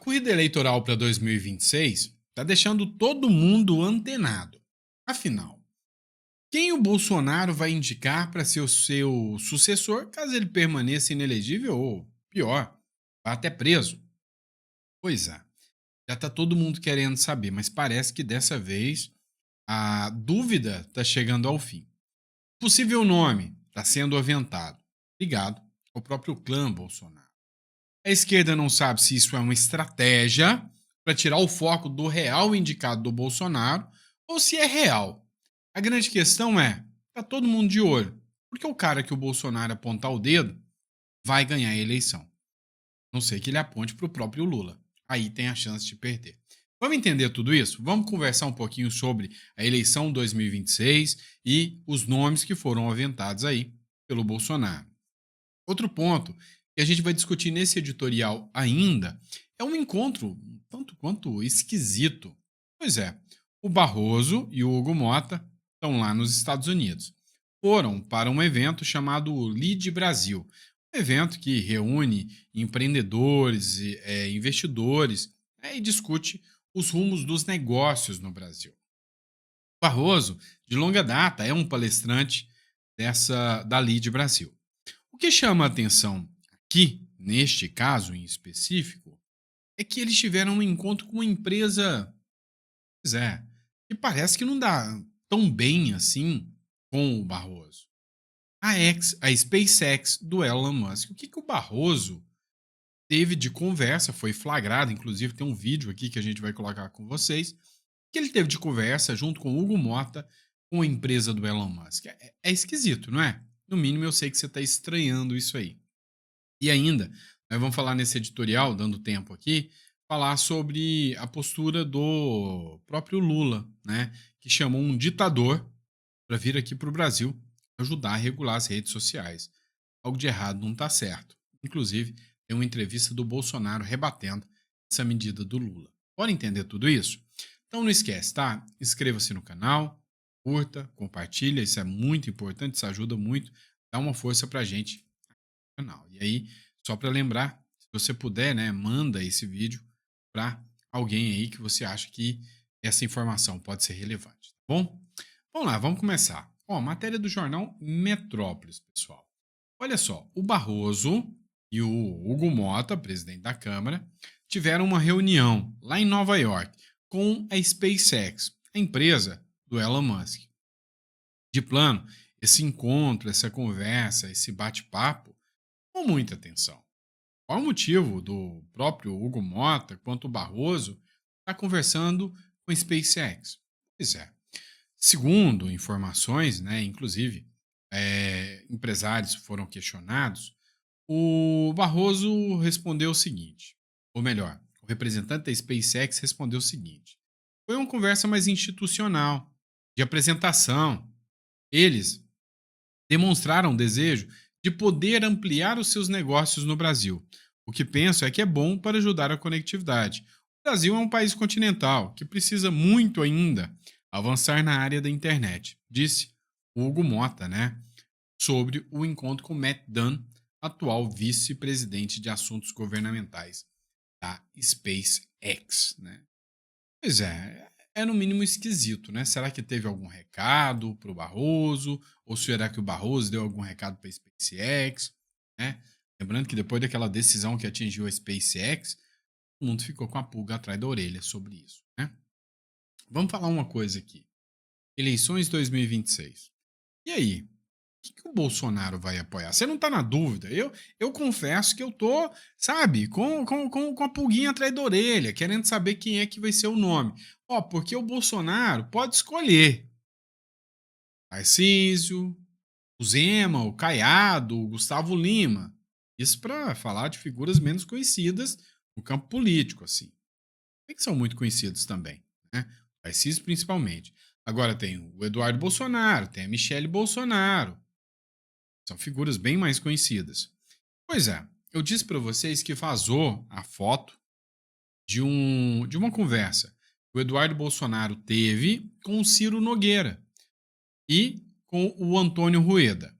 Corrida eleitoral para 2026 está deixando todo mundo antenado. Afinal, quem o Bolsonaro vai indicar para ser o seu sucessor caso ele permaneça inelegível ou, pior, vá até preso? Pois é, já está todo mundo querendo saber, mas parece que dessa vez a dúvida está chegando ao fim. O possível nome está sendo aventado, ligado ao próprio clã Bolsonaro. A esquerda não sabe se isso é uma estratégia para tirar o foco do real indicado do Bolsonaro ou se é real. A grande questão é: tá todo mundo de olho, porque o cara que o Bolsonaro apontar o dedo vai ganhar a eleição. Não sei que ele aponte para o próprio Lula. Aí tem a chance de perder. Vamos entender tudo isso? Vamos conversar um pouquinho sobre a eleição 2026 e os nomes que foram aventados aí pelo Bolsonaro. Outro ponto que a gente vai discutir nesse editorial ainda é um encontro um tanto quanto esquisito. Pois é, o Barroso e o Hugo Mota estão lá nos Estados Unidos. Foram para um evento chamado Lead Brasil, um evento que reúne empreendedores e investidores, e discute os rumos dos negócios no Brasil. Barroso, de longa data, é um palestrante dessa da Lead Brasil. O que chama a atenção aqui, neste caso em específico, é que eles tiveram um encontro com uma empresa, pois é, que parece que não dá tão bem assim com o Barroso. A SpaceX do Elon Musk. O que o Barroso teve de conversa, foi flagrado, inclusive tem um vídeo aqui que a gente vai colocar com vocês, que ele teve de conversa junto com o Hugo Mota com a empresa do Elon Musk. É esquisito, não é? No mínimo eu sei que você está estranhando isso aí. E ainda, nós vamos falar nesse editorial, dando tempo aqui, falar sobre a postura do próprio Lula, né? Que chamou um ditador para vir aqui para o Brasil ajudar a regular as redes sociais. Algo de errado não está certo. Inclusive, tem uma entrevista do Bolsonaro rebatendo essa medida do Lula. Bora entender tudo isso? Então não esquece, tá? Inscreva-se no canal, curta, compartilha, isso é muito importante, isso ajuda muito, dá uma força pra gente no canal. E aí, só para lembrar, se você puder, né, manda esse vídeo para alguém aí que você acha que essa informação pode ser relevante, tá bom? Vamos lá, vamos começar. Ó, matéria do jornal Metrópolis, pessoal. Olha só, o Barroso e o Hugo Mota, presidente da Câmara, tiveram uma reunião lá em Nova York com a SpaceX, a empresa do Elon Musk. De plano, esse encontro, essa conversa, esse bate-papo, com muita atenção. Qual o motivo do próprio Hugo Mota quanto o Barroso estar conversando com a SpaceX? Pois é. Segundo informações, né, inclusive empresários foram questionados, o Barroso respondeu o seguinte, ou melhor, o representante da SpaceX respondeu o seguinte: foi uma conversa mais institucional, de apresentação. Eles demonstraram desejo de poder ampliar os seus negócios no Brasil. O que penso é que é bom para ajudar a conectividade. O Brasil é um país continental que precisa muito ainda avançar na área da internet, disse o Hugo Mota, né? Sobre o encontro com Matt Dunn, atual vice-presidente de assuntos governamentais da SpaceX, né? Pois é no mínimo esquisito, né? Será que teve algum recado para o Barroso? Ou será que o Barroso deu algum recado para a SpaceX? Né? Lembrando que depois daquela decisão que atingiu a SpaceX, todo mundo ficou com a pulga atrás da orelha sobre isso, né? Vamos falar uma coisa aqui. Eleições 2026. E aí? O Bolsonaro vai apoiar? Você não tá na dúvida? Eu confesso que eu tô, sabe, com a pulguinha atrás da orelha, querendo saber quem é que vai ser o nome. Ó, porque o Bolsonaro pode escolher Tarcísio, o Zema, o Caiado, o Gustavo Lima. Isso para falar de figuras menos conhecidas no campo político, assim. Tem que são muito conhecidos também, né? O Tarcísio principalmente. Agora tem o Eduardo Bolsonaro, tem a Michele Bolsonaro. São figuras bem mais conhecidas. Pois é, eu disse para vocês que vazou a foto de uma conversa que o Eduardo Bolsonaro teve com o Ciro Nogueira e com o Antônio Rueda.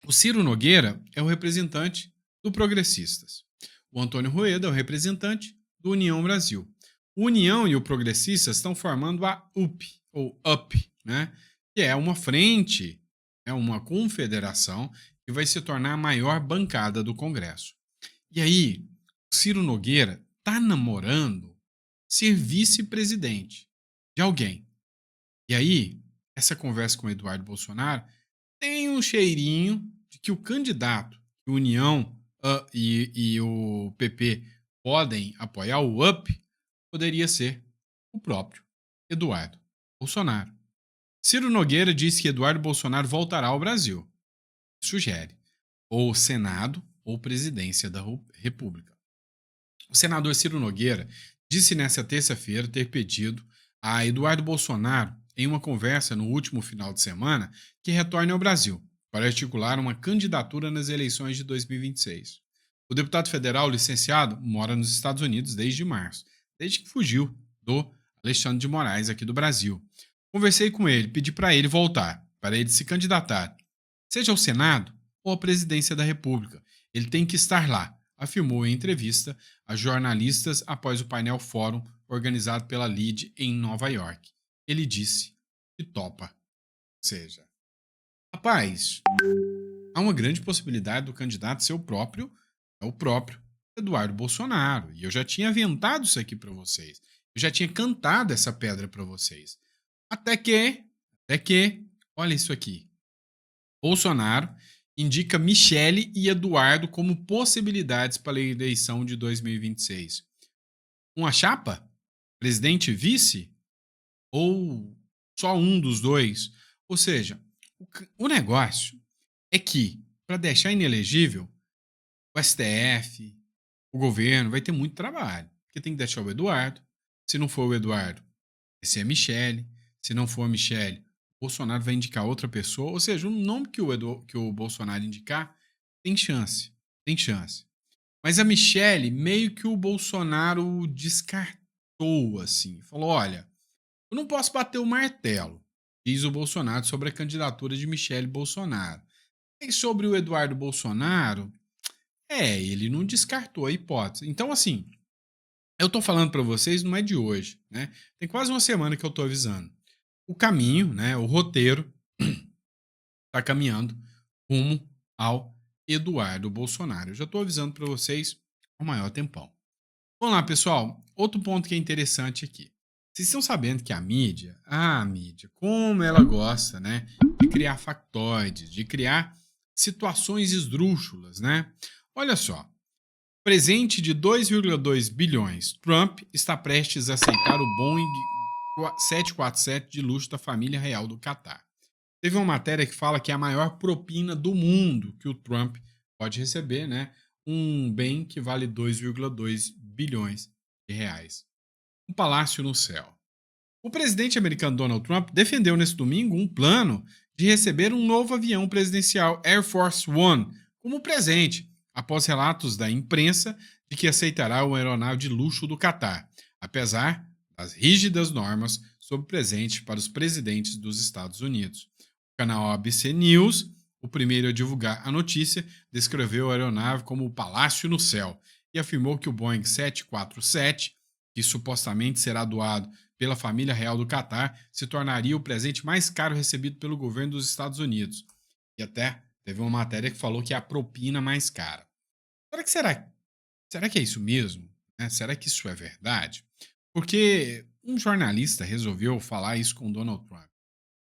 O Ciro Nogueira é o representante do Progressistas. O Antônio Rueda é o representante do União Brasil. O União e o Progressistas estão formando a UP, né? Que é uma frente, é uma confederação que vai se tornar a maior bancada do Congresso. E aí, o Ciro Nogueira tá namorando ser vice-presidente de alguém. E aí, essa conversa com o Eduardo Bolsonaro tem um cheirinho de que o candidato que a União e o PP podem apoiar, o UP, poderia ser o próprio Eduardo Bolsonaro. Ciro Nogueira disse que Eduardo Bolsonaro voltará ao Brasil. Sugere ou Senado ou Presidência da República. O senador Ciro Nogueira disse nesta terça-feira ter pedido a Eduardo Bolsonaro, em uma conversa no último final de semana, que retorne ao Brasil para articular uma candidatura nas eleições de 2026. O deputado federal licenciado mora nos Estados Unidos desde março, desde que fugiu do Alexandre de Moraes aqui do Brasil. Conversei com ele, pedi para ele voltar, para ele se candidatar, seja ao Senado ou à Presidência da República. Ele tem que estar lá, afirmou em entrevista a jornalistas após o painel fórum organizado pela LEAD em Nova York. Ele disse que topa. Ou seja, rapaz, há uma grande possibilidade do candidato ser o próprio Eduardo Bolsonaro. E eu já tinha aventado isso aqui para vocês. Eu já tinha cantado essa pedra para vocês. Até que, olha isso aqui. Bolsonaro indica Michele e Eduardo como possibilidades para a eleição de 2026. Uma chapa? Presidente e vice? Ou só um dos dois? Ou seja, o negócio é que, para deixar inelegível, o STF, o governo, vai ter muito trabalho. Porque tem que deixar o Eduardo. Se não for o Eduardo, vai ser a Michele. Se não for a Michele, o Bolsonaro vai indicar outra pessoa. Ou seja, o nome que o Bolsonaro indicar tem chance. Tem chance. Mas a Michele, meio que o Bolsonaro descartou, assim. Falou, olha, eu não posso bater o martelo, diz o Bolsonaro sobre a candidatura de Michele Bolsonaro. E sobre o Eduardo Bolsonaro, ele não descartou a hipótese. Então, assim, eu tô falando para vocês, não é de hoje, né? Tem quase uma semana que eu tô avisando. O caminho, né, o roteiro, tá caminhando rumo ao Eduardo Bolsonaro. Eu já tô avisando para vocês há um maior tempão. Vamos lá, pessoal. Outro ponto que é interessante aqui. Vocês estão sabendo que a mídia, como ela gosta, né, de criar factoides, de criar situações esdrúxulas, né? Olha só. Presente de 2,2 bilhões. Trump está prestes a aceitar o Boeing 747 de luxo da família real do Catar. Teve uma matéria que fala que é a maior propina do mundo que o Trump pode receber, né? Um bem que vale 2,2 bilhões de reais. Um palácio no céu. O presidente americano Donald Trump defendeu nesse domingo um plano de receber um novo avião presidencial Air Force One como presente, após relatos da imprensa de que aceitará uma aeronave de luxo do Catar, apesar das rígidas normas sobre presente para os presidentes dos Estados Unidos. O canal ABC News, o primeiro a divulgar a notícia, descreveu a aeronave como o Palácio no Céu e afirmou que o Boeing 747, que supostamente será doado pela família real do Catar, se tornaria o presente mais caro recebido pelo governo dos Estados Unidos. E até teve uma matéria que falou que é a propina mais cara. Será que é isso mesmo? Será que isso é verdade? Porque um jornalista resolveu falar isso com Donald Trump.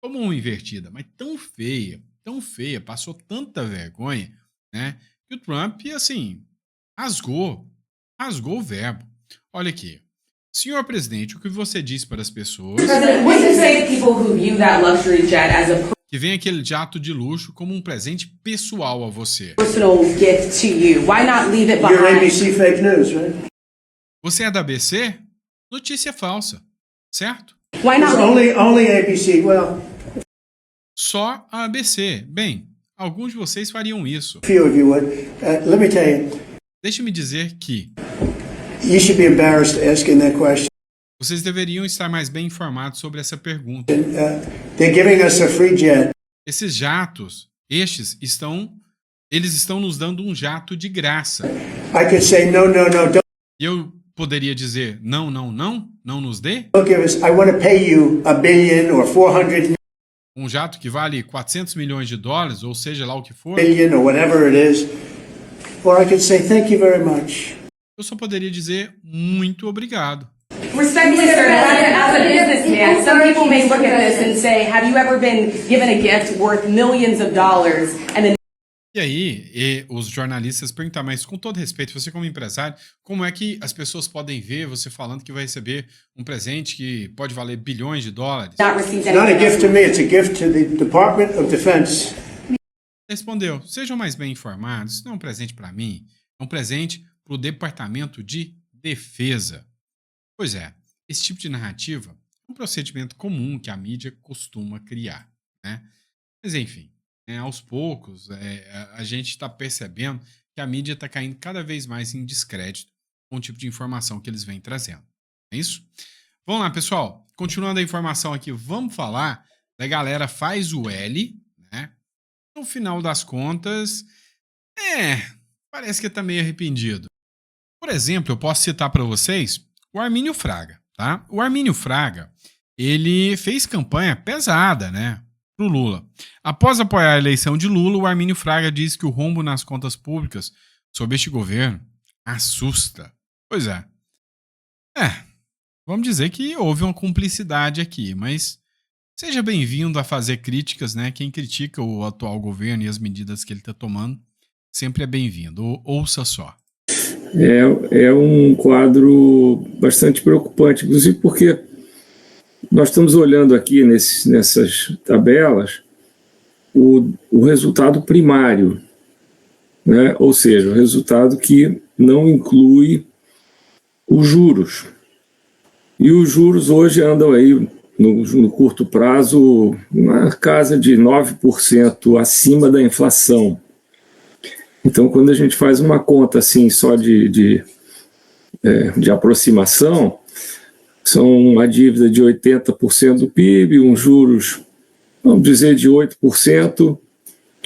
Como uma invertida, mas tão feia, passou tanta vergonha, né? Que o Trump, assim, rasgou o verbo. Olha aqui. Senhor presidente, o que você diz para as pessoas que vem aquele jato de luxo como um presente pessoal a você? Você é da ABC? Notícia falsa, certo? Only ABC. Well, Só a ABC. Bem, alguns de vocês fariam isso. few of you would. Let me tell you, Deixe-me dizer que you should be embarrassed asking that question. vocês deveriam estar mais bem informados sobre essa pergunta. They're giving us a free jet. Esses jatos, eles estão nos dando um jato de graça. I could say no, don't. E eu poderia dizer não, não, não, não nos dê? Don't give us, I want to pay you $1 billion or 400 Um jato que vale 400 milhões de dólares, ou seja lá o que for, million or whatever it is. Or I could say, thank you very much. eu só poderia dizer muito obrigado. Respectfully, sir, as a businessman, some people may look at this and say, have you ever been given a gift worth millions of dollars and then E aí, os jornalistas perguntam, mas com todo respeito, você como empresário, como é que as pessoas podem ver você falando que vai receber um presente que pode valer bilhões de dólares? not received It's not a anything gift to else? me, it's a gift to the Department of Defense. Respondeu, sejam mais bem informados, isso não é um presente para mim, é um presente para o Departamento de Defesa. Pois é, esse tipo de narrativa é um procedimento comum que a mídia costuma criar, né? Mas enfim, aos poucos, a gente está percebendo que a mídia está caindo cada vez mais em descrédito com o tipo de informação que eles vêm trazendo. É isso? Vamos lá, pessoal. Continuando a informação aqui, vamos falar da galera faz o L, né? No final das contas, parece que está meio arrependido. Por exemplo, eu posso citar para vocês o Armínio Fraga, tá? O Armínio Fraga, ele fez campanha pesada, né? Pro Lula. Após apoiar a eleição de Lula, o Armínio Fraga diz que o rombo nas contas públicas sob este governo assusta. Pois é. Vamos dizer que houve uma cumplicidade aqui, mas seja bem-vindo a fazer críticas, né? Quem critica o atual governo e as medidas que ele está tomando sempre é bem-vindo. Ouça só. É um quadro bastante preocupante, inclusive porque nós estamos olhando aqui nessas tabelas o resultado primário, né? Ou seja, o resultado que não inclui os juros. E os juros hoje andam aí, no curto prazo, na casa de 9% acima da inflação. Então, quando a gente faz uma conta assim só de aproximação, são uma dívida de 80% do PIB, uns juros, vamos dizer, de 8%.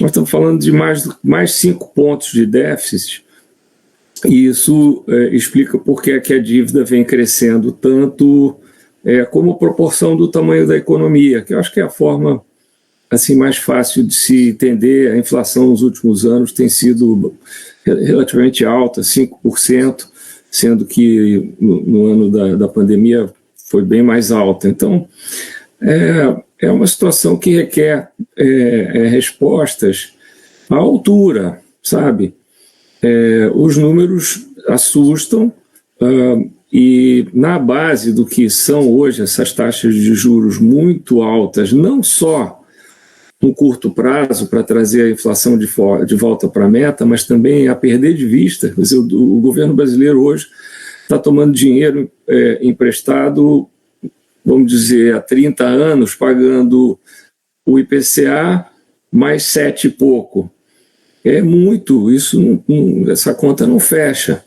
Nós estamos falando de mais 5 pontos de déficit. E isso explica por que a dívida vem crescendo tanto como proporção do tamanho da economia, que eu acho que é a forma assim, mais fácil de se entender. A inflação nos últimos anos tem sido relativamente alta, 5%, sendo que no ano da pandemia foi bem mais alta. Então, é uma situação que requer respostas à altura, sabe? Os números assustam e na base do que são hoje essas taxas de juros muito altas, não só no curto prazo para trazer a inflação de volta para a meta, mas também a perder de vista. Quer dizer, o governo brasileiro hoje está tomando dinheiro emprestado, vamos dizer, há 30 anos, pagando o IPCA mais 7 e pouco. É muito, essa conta não fecha.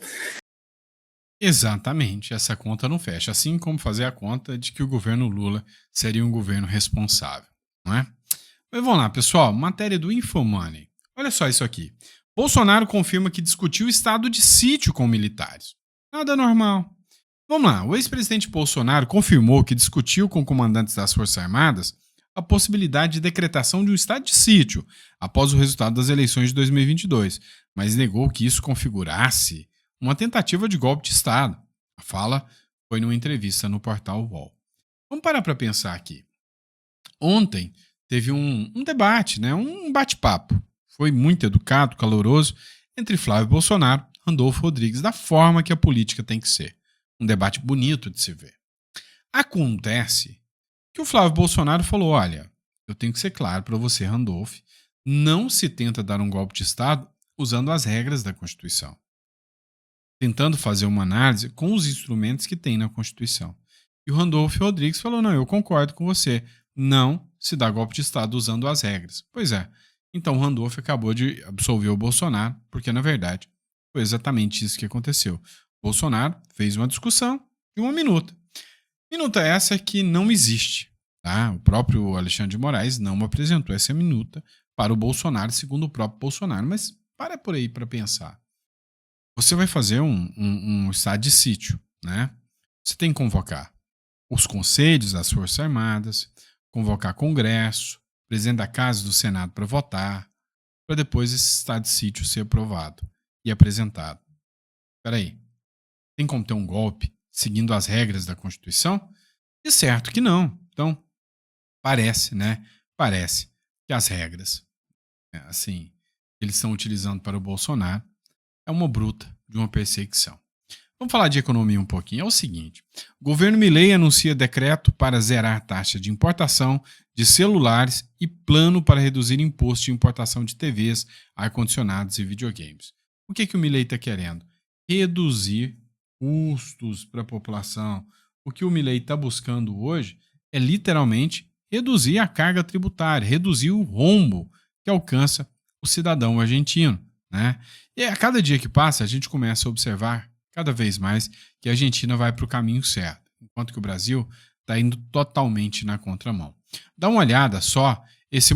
Exatamente, essa conta não fecha. Assim como fazer a conta de que o governo Lula seria um governo responsável, não é? Mas vamos lá, pessoal, matéria do Infomoney. Olha só isso aqui. Bolsonaro confirma que discutiu estado de sítio com militares. Nada normal. Vamos lá, o ex-presidente Bolsonaro confirmou que discutiu com comandantes das Forças Armadas a possibilidade de decretação de um estado de sítio após o resultado das eleições de 2022, mas negou que isso configurasse uma tentativa de golpe de Estado. A fala foi numa entrevista no portal UOL. Vamos parar para pensar aqui. Ontem teve um debate, né? Um bate-papo. Foi muito educado, caloroso, entre Flávio Bolsonaro e Randolfo Rodrigues, da forma que a política tem que ser. Um debate bonito de se ver. Acontece que o Flávio Bolsonaro falou, olha, eu tenho que ser claro para você, Randolfo, não se tenta dar um golpe de Estado usando as regras da Constituição. Tentando fazer uma análise com os instrumentos que tem na Constituição. E o Randolfo Rodrigues falou, não, eu concordo com você, não se dá golpe de Estado usando as regras. Pois é, então o Randolfo acabou de absolver o Bolsonaro, porque na verdade foi exatamente isso que aconteceu. Bolsonaro fez uma discussão de 1 minuta. Minuta essa que não existe. Tá? O próprio Alexandre de Moraes não apresentou essa minuta para o Bolsonaro, segundo o próprio Bolsonaro. Mas para por aí para pensar. Você vai fazer um estado de sítio, né? Você tem que convocar os conselhos das Forças Armadas, convocar Congresso, presidente da Casa e do Senado para votar, para depois esse estado de sítio ser aprovado e apresentado. Espera aí, tem como ter um golpe seguindo as regras da Constituição? De certo que não. Então, parece, né? Parece que as regras, assim, que eles estão utilizando para o Bolsonaro é uma bruta de uma perseguição. Vamos falar de economia um pouquinho. É o seguinte, o governo Milei anuncia decreto para zerar taxa de importação de celulares e plano para reduzir imposto de importação de TVs, ar-condicionados e videogames. O que o Milei está querendo? Reduzir custos para a população. O que o Milei está buscando hoje é literalmente reduzir a carga tributária, reduzir o rombo que alcança o cidadão argentino, né? E a cada dia que passa, a gente começa a observar cada vez mais que a Argentina vai para o caminho certo, enquanto que o Brasil está indo totalmente na contramão. Dá uma olhada só esse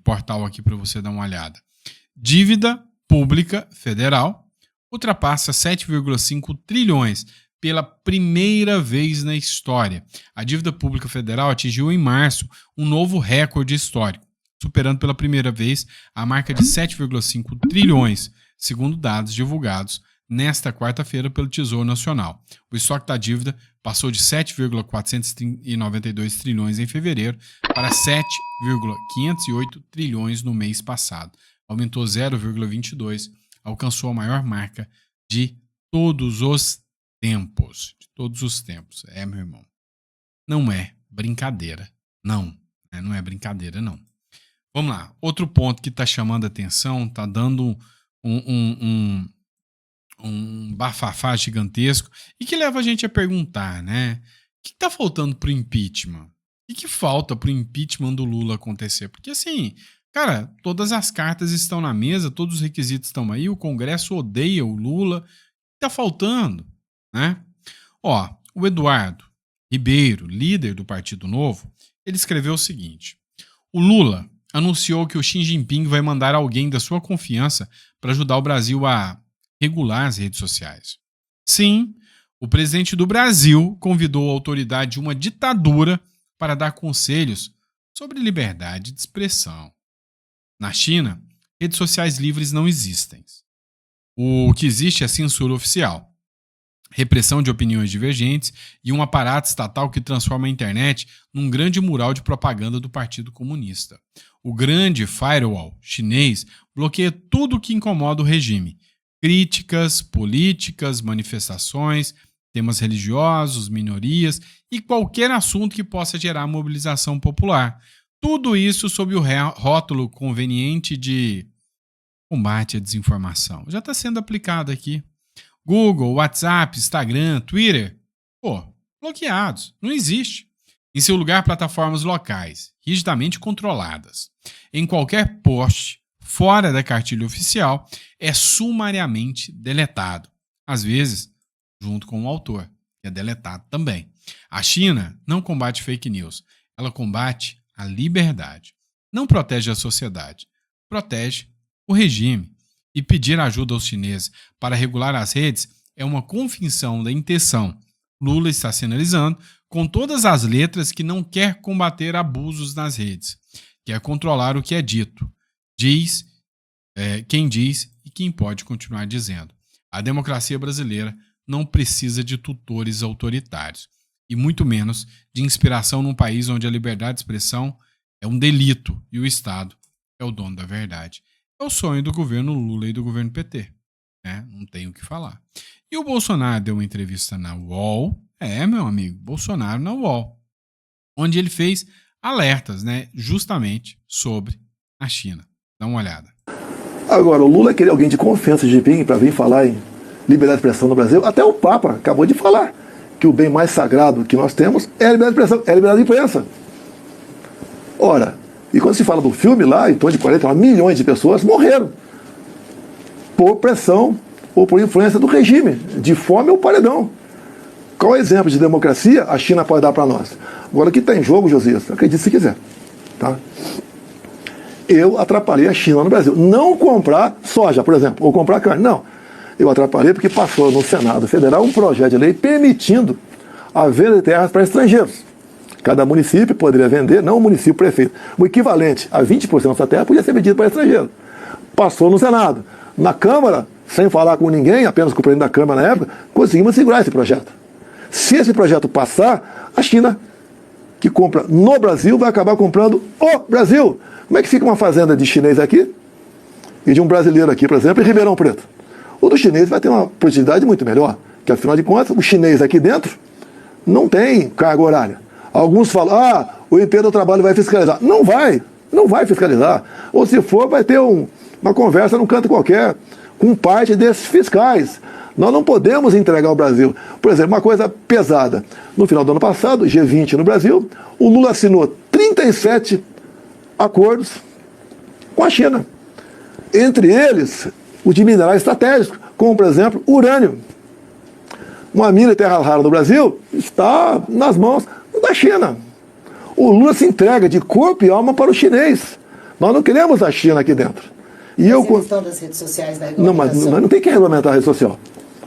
portal aqui para você dar uma olhada. Dívida pública federal ultrapassa 7,5 trilhões pela primeira vez na história. A dívida pública federal atingiu em março um novo recorde histórico, superando pela primeira vez a marca de 7,5 trilhões, segundo dados divulgados nesta quarta-feira pelo Tesouro Nacional. O estoque da dívida passou de 7,492 trilhões em fevereiro para 7,508 trilhões no mês passado. Aumentou 0,22, alcançou a maior marca de todos os tempos. De todos os tempos. Meu irmão. Não é brincadeira. Não. Não é brincadeira, não. Vamos lá. Outro ponto que está chamando a atenção, está dando um bafafá gigantesco e que leva a gente a perguntar, né? O que está faltando para o impeachment? O que falta para o impeachment do Lula acontecer? Porque assim, cara, todas as cartas estão na mesa, todos os requisitos estão aí, o Congresso odeia o Lula. O que está faltando, né? O Eduardo Ribeiro, líder do Partido Novo, ele escreveu o seguinte: o Lula anunciou que o Xi Jinping vai mandar alguém da sua confiança para ajudar o Brasil a regular as redes sociais. Sim, o presidente do Brasil convidou a autoridade de uma ditadura para dar conselhos sobre liberdade de expressão. Na China, redes sociais livres não existem. O que existe é censura oficial, repressão de opiniões divergentes e um aparato estatal que transforma a internet num grande mural de propaganda do Partido Comunista. O grande firewall chinês bloqueia tudo que incomoda o regime: críticas, políticas, manifestações, temas religiosos, minorias e qualquer assunto que possa gerar mobilização popular. Tudo isso sob o rótulo conveniente de combate à desinformação. Já está sendo aplicado aqui. Google, WhatsApp, Instagram, Twitter, bloqueados. Não existe. Em seu lugar, plataformas locais, rigidamente controladas. Em qualquer post fora da cartilha oficial, é sumariamente deletado. Às vezes, junto com o autor, que é deletado também. A China não combate fake news. Ela combate a liberdade. Não protege a sociedade. Protege o regime. E pedir ajuda aos chineses para regular as redes é uma confissão da intenção. Lula está sinalizando com todas as letras que não quer combater abusos nas redes. Quer controlar o que é dito. Diz quem diz e quem pode continuar dizendo. A democracia brasileira não precisa de tutores autoritários, e muito menos de inspiração num país onde a liberdade de expressão é um delito e o Estado é o dono da verdade. É o sonho do governo Lula e do governo PT. Não tenho o que falar. E o Bolsonaro deu uma entrevista na UOL, meu amigo, Bolsonaro na UOL, onde ele fez alertas, justamente sobre a China. Dá uma olhada. Agora, o Lula queria alguém de confiança de Jinping para vir falar em liberdade de expressão no Brasil. Até o Papa acabou de falar que o bem mais sagrado que nós temos é a liberdade de expressão, é a liberdade de imprensa. Ora, e quando se fala do filme lá, em torno de 40 milhões de pessoas morreram por pressão ou por influência do regime, de fome ou paredão. Qual exemplo de democracia a China pode dar para nós? Agora, o que está em jogo, Josias, acredite se quiser, tá? Eu atrapalhei a China no Brasil. Não comprar soja, por exemplo, ou comprar carne, não. Eu atrapalhei porque passou no Senado Federal um projeto de lei permitindo a venda de terras para estrangeiros. Cada município poderia vender, não o município prefeito, o equivalente a 20% da terra podia ser vendido para estrangeiro. Passou no Senado. Na Câmara, sem falar com ninguém, apenas com o presidente da Câmara na época, conseguimos segurar esse projeto. Se esse projeto passar, a China, que compra no Brasil, vai acabar comprando o Brasil. Como é que fica uma fazenda de chinês aqui e de um brasileiro aqui, por exemplo, em Ribeirão Preto? O do chinês vai ter uma produtividade muito melhor, que afinal de contas, o chinês aqui dentro não tem carga horária. Alguns falam, o MP do Trabalho vai fiscalizar. Não vai fiscalizar. Ou se for, vai ter uma conversa num canto qualquer, com parte desses fiscais. Nós não podemos entregar ao Brasil. Por exemplo, uma coisa pesada. No final do ano passado, G20 no Brasil, o Lula assinou 37 acordos com a China. Entre eles, os de minerais estratégicos, como, por exemplo, urânio. Uma mina de terra rara no Brasil está nas mãos da China. O Lula se entrega de corpo e alma para o chinês. Nós não queremos a China aqui dentro. E a questão das redes sociais, da regulamentação. Não, mas não tem que regulamentar a rede social.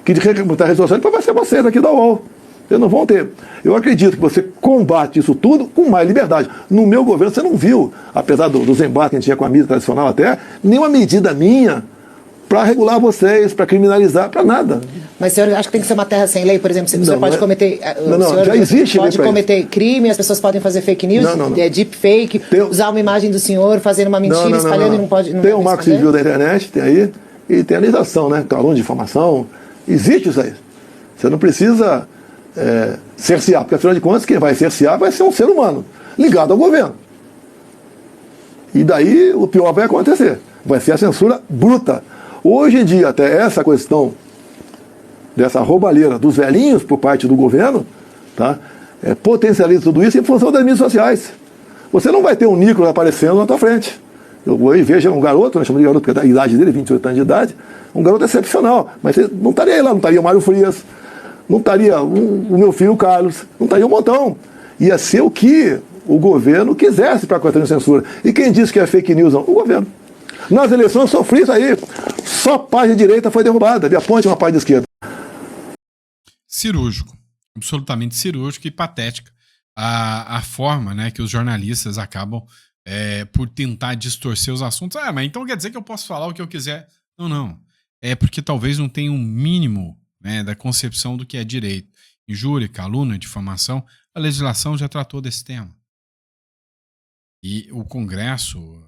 Que de regulamentar a rede social depois vai ser vocês aqui da UOL. Vocês não vão ter. Eu acredito que você combate isso tudo com mais liberdade. No meu governo você não viu, apesar dos embates que a gente tinha com a mídia tradicional até, nenhuma medida minha para regular vocês, para criminalizar, para nada. Mas o senhor acha que tem que ser uma terra sem lei, por exemplo? O senhor pode cometer. Já existe pode cometer crime, as pessoas podem fazer fake news, deepfake, usar uma imagem do senhor, fazendo uma mentira, espalhando e não pode. Não tem o Marco Civil da internet, tem aí, e tem a legislação, né? Calúnia, difamação. Existe isso aí. Você não precisa cercear, porque afinal de contas, quem vai cercear vai ser um ser humano, ligado ao governo. E daí o pior vai acontecer. Vai ser a censura bruta. Hoje em dia, até essa questão dessa roubalheira dos velhinhos por parte do governo, tá? Potencializa tudo isso em função das mídias sociais. Você não vai ter um Nicolas aparecendo na tua frente. Eu vejo um garoto, nós chamamos de garoto porque a idade dele, 28 anos de idade, um garoto excepcional, mas você não estaria aí lá, não estaria o Mário Frias, não estaria o meu filho Carlos, não estaria um montão. Ia ser o que o governo quisesse para a questão de censura. E quem disse que é fake news? Não? O governo. Nas eleições sofri isso aí. Só página direita foi derrubada, a ponte uma página esquerda. Cirúrgico. Absolutamente cirúrgico e patética. A forma, né, que os jornalistas acabam por tentar distorcer os assuntos. Mas então quer dizer que eu posso falar o que eu quiser? Não. É porque talvez não tenha um mínimo, né, da concepção do que é direito. Injúria, calúnia, difamação. A legislação já tratou desse tema. E o Congresso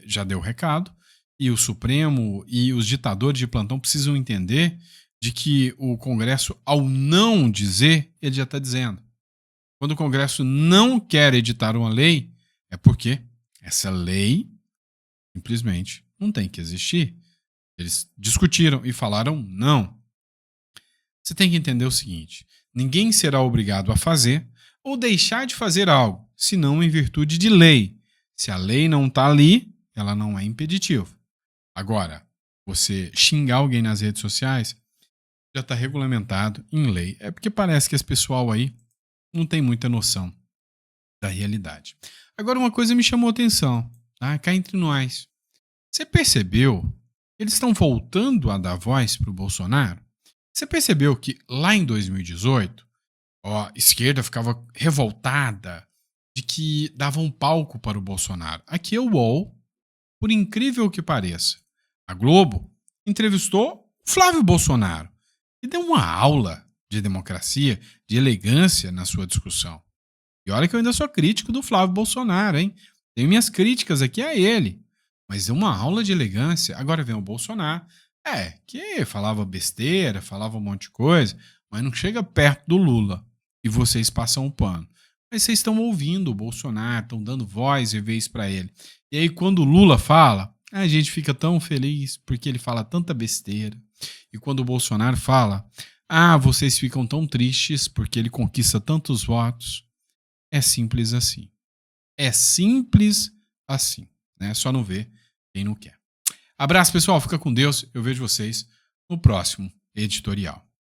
já deu o recado, e o Supremo e os ditadores de plantão precisam entender de que o Congresso, ao não dizer, ele já está dizendo. Quando o Congresso não quer editar uma lei, é porque essa lei simplesmente não tem que existir. Eles discutiram e falaram não. Você tem que entender o seguinte: ninguém será obrigado a fazer ou deixar de fazer algo, senão em virtude de lei. Se a lei não está ali, ela não é impeditiva. Agora, você xingar alguém nas redes sociais já está regulamentado em lei. É porque parece que esse pessoal aí não tem muita noção da realidade. Agora, uma coisa me chamou a atenção, tá? Cá entre nós. Você percebeu que eles estão voltando a dar voz para o Bolsonaro? Você percebeu que lá em 2018, a esquerda ficava revoltada de que dava um palco para o Bolsonaro. Aqui é o UOL, por incrível que pareça. A Globo entrevistou Flávio Bolsonaro e deu uma aula de democracia, de elegância na sua discussão. E olha que eu ainda sou crítico do Flávio Bolsonaro, hein? Tenho minhas críticas aqui a ele. Mas deu uma aula de elegância. Agora vem o Bolsonaro, que falava besteira, falava um monte de coisa, mas não chega perto do Lula. E vocês passam o pano. Mas vocês estão ouvindo o Bolsonaro, estão dando voz e vez para ele. E aí quando o Lula fala, a gente fica tão feliz porque ele fala tanta besteira. E quando o Bolsonaro fala, vocês ficam tão tristes porque ele conquista tantos votos. É simples assim. É simples assim, né? Só não vê quem não quer. Abraço, pessoal. Fica com Deus. Eu vejo vocês no próximo editorial.